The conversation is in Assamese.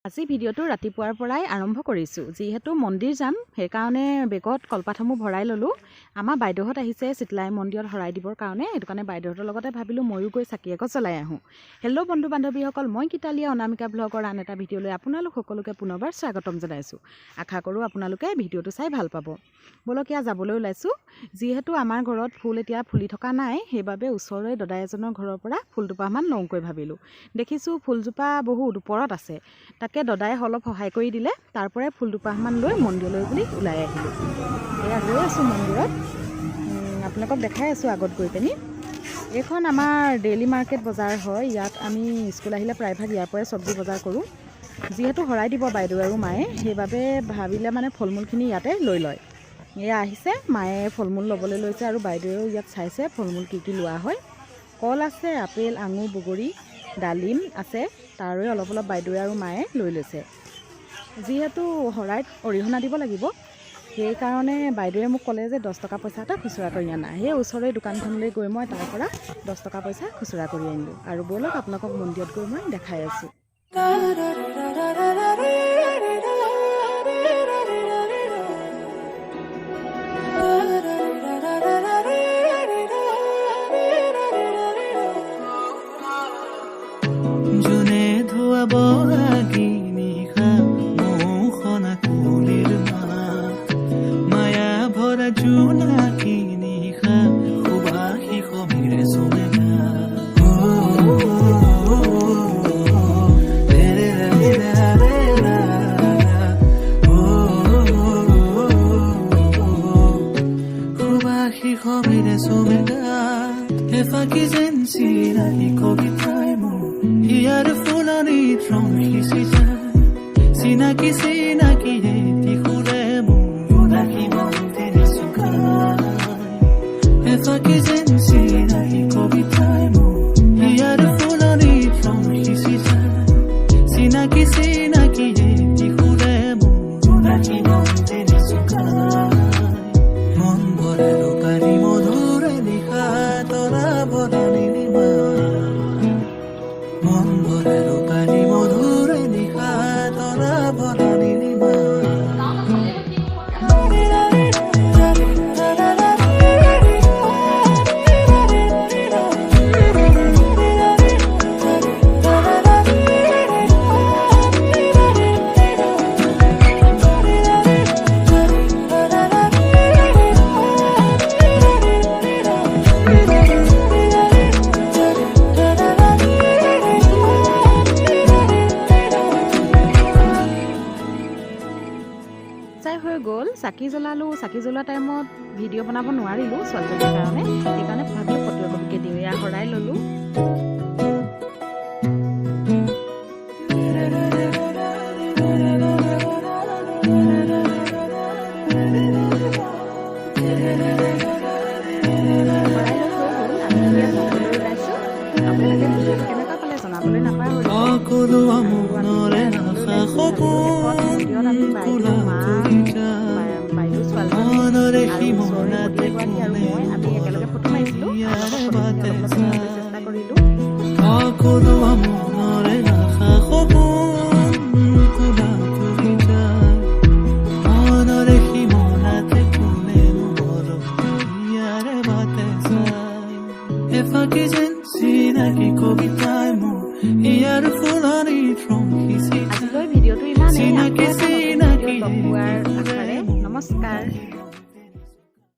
আজি ভিডিঅ'টো ৰাতিপুৱাৰ পৰাই আৰম্ভ কৰিছোঁ যিহেতু মন্দিৰ যাম সেইকাৰণে বেগত কলপাতসমূহ ভৰাই ল'লোঁ। আমাৰ বাইদেউহঁত আহিছে চিতলাই মন্দিৰত শৰাই দিবৰ কাৰণে, সেইটো কাৰণে বাইদেউহঁতৰ লগতে ভাবিলোঁ ময়ো গৈ চাকি এগছ জ্বলাই আহোঁ। হেল্ল' বন্ধু বান্ধৱীসকল, মই কিতালীয়া অনামিকা ব্লগৰ আন এটা ভিডিঅ'লৈ আপোনালোক সকলোকে পুনৰবাৰ স্বাগতম জনাইছোঁ। আশা কৰোঁ আপোনালোকে ভিডিঅ'টো চাই ভাল পাব। বলকীয়া যাবলৈ ওলাইছোঁ। যিহেতু আমাৰ ঘৰত ফুল এতিয়া ফুলি থকা নাই, সেইবাবে ওচৰৰে দদাই এজনৰ ঘৰৰ পৰা ফুল দুপাহমান লওঁকৈ ভাবিলোঁ। দেখিছোঁ ফুলজোপা বহুত ওপৰত আছে, তাকে দদাই অলপ সহায় কৰি দিলে। তাৰ পৰাই ফুল দুপাহমান লৈ মন্দিৰলৈ বুলি ওলাই আহিলোঁ। এয়া গৈ আছোঁ মন্দিৰত, আপোনালোকক দেখাই আছোঁ আগত গৈ পিনি। এইখন আমাৰ ডেইলি মাৰ্কেট বজাৰ হয়। ইয়াত আমি স্কুল আহিলে প্ৰায়ভাগ ইয়াৰ পৰাই চব্জি বজাৰ কৰোঁ। যিহেতু শৰাই দিব বাইদেউ আৰু মায়ে, সেইবাবে ভাবিলে মানে ফল মূলখিনি ইয়াতে লৈ লয়। এয়া আহিছে, মায়ে ফল মূল ল'বলৈ লৈছে আৰু বাইদেৱেও ইয়াত চাইছে ফল মূল কি লোৱা হয়। কল আছে, আপেল, আঙুৰ, বগৰী, ডালিম আছে, তাৰে অলপ অলপ বাইদেৱে আৰু মায়ে লৈ লৈছে। যিহেতু শৰাইত অৰিহণা দিব লাগিব, সেইকাৰণে বাইদেৱে মোক ক'লে যে 10 টকা পইচা এটা খুচুৰা কৰি আনা। সেই ওচৰৰে দোকানখনলৈ গৈ মই তাৰ পৰা 10 টকা পইচা খুচুৰা কৰি আনিলোঁ আৰু ব'লক আপোনালোকক মন্দিৰত গৈ মই দেখাই আছোঁ। চাকি জ্বলালোঁ। চাকি জ্বলোৱা টাইমত ভিডিঅ' বনাব নোৱাৰিলোঁ ছোৱালীজনীৰ কাৰণে, সেইকাৰণে ভাবিলোঁ ফটো একপিকে দিওঁ। এয়া শৰাই ল'লোঁ। আপোনালোকে ভিডিঅ'টো কেনেকুৱা পালে জনাবলৈ নাপাহৰিব। আমি একেলগে ফটো মাৰিছিলোঁ, চেষ্টা কৰিলোঁ। আজিলৈ ভিডিঅ'টো ইমানেই। লগ পোৱাৰ আশাৰে নমস্কাৰ।